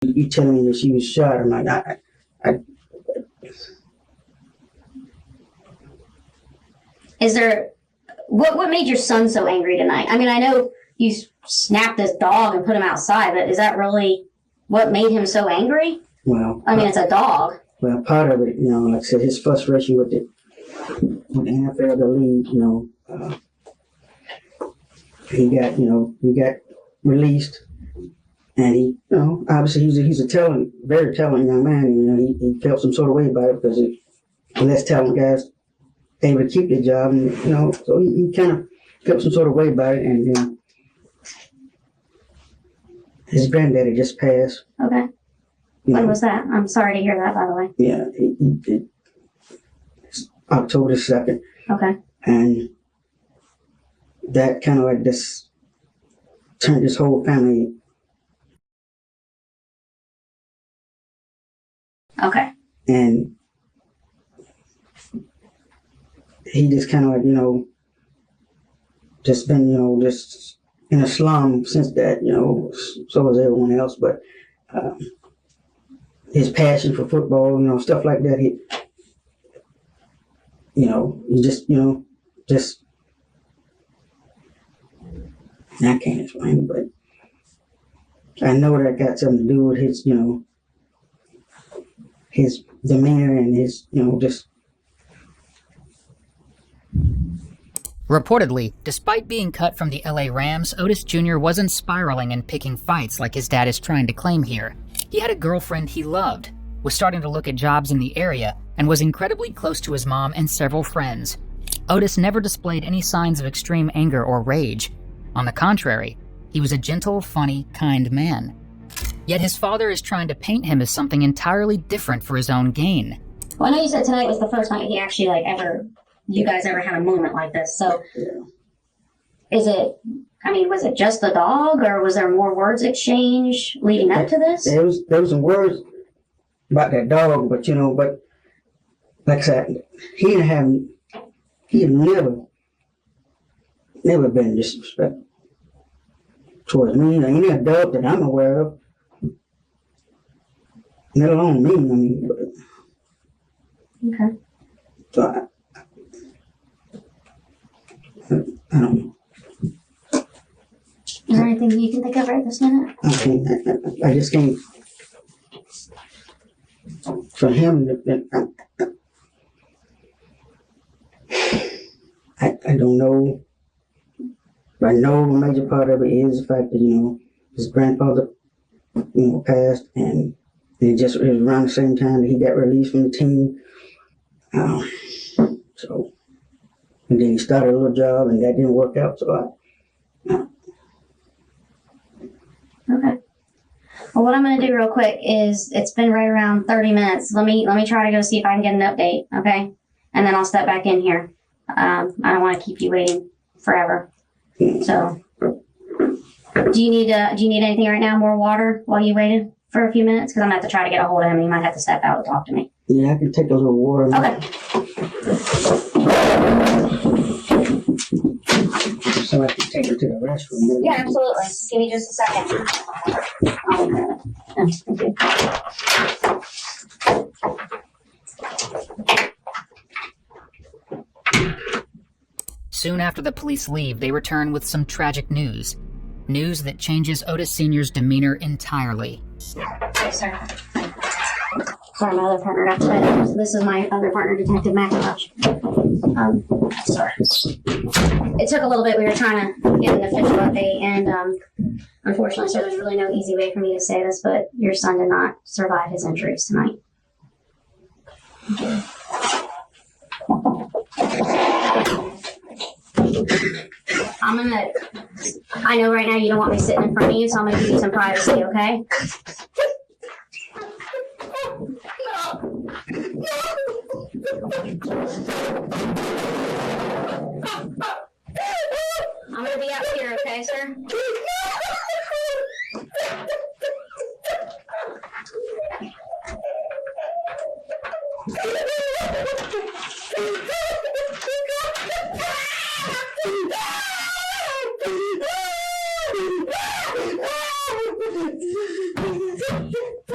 You telling me that she was shot? I'm like, I Is there, what made your son so angry tonight? I mean, I know you snapped this dog and put him outside, but is that really what made him so angry? well, I mean, it's a dog. well, part of it, like I said, his frustration with the NFL, the league, he got released, and he, obviously he's a very talented young man, and he felt some sort of way about it because the less talented guys able to keep their job, and so he kind of felt some sort of way about it, and his granddaddy just passed. Okay. When was that? I'm sorry to hear that, by the way. Yeah, it's October 2nd. Okay. And that kind of like this turned his whole family. Okay. And he just kind of like, just been, just in a slum since that, so was everyone else. But his passion for football, stuff like that, he just, I can't explain it, but I know that got something to do with his, his demeanor and his, just. Reportedly, despite being cut from the LA Rams, Otis Jr. wasn't spiraling and picking fights like his dad is trying to claim here. He had a girlfriend he loved, was starting to look at jobs in the area, and was incredibly close to his mom and several friends. Otis never displayed any signs of extreme anger or rage. On the contrary, he was a gentle, funny, kind man. Yet his father is trying to paint him as something entirely different for his own gain. Well, I know you said tonight was the first night he actually, you guys ever had a moment like this. So, was it just the dog, or was there more words exchanged leading up to this? There was some words about that dog, but like I said, he had never been disrespectful towards me. Any adult that I'm aware of, let alone me. Okay. So I don't know. Is there anything you can think of right this minute? I just can't. For him, I don't know. I know a major part of it is the fact that, his grandfather, passed, and it was around the same time that he got released from the team. So, and then he started a little job, and that didn't work out, so Okay. Well, what I'm going to do real quick is, it's been right around 30 minutes. Let me try to go see if I can get an update, okay? And then I'll step back in here. I don't want to keep you waiting forever. So, do you need anything right now? More water while you waited for a few minutes? Because I'm going to have to try to get a hold of him. He might have to step out and talk to me. yeah, I can take a little water. Okay. So I can take her to the restroom. Yeah, absolutely. Give me just a second. I'll grab it. Thank you. Soon after the police leave, they return with some tragic news. News that changes Otis Sr.'s demeanor entirely. Yes, sir. Sorry, my other partner got tied. So this is my other partner, Detective McIntosh. Sorry. It took a little bit. We were trying to get an official update, and unfortunately, sir, there's really no easy way for me to say this, but your son did not survive his injuries tonight. I know right now you don't want me sitting in front of you, so I'm gonna give you some privacy, okay? I'm gonna be up here, okay, sir?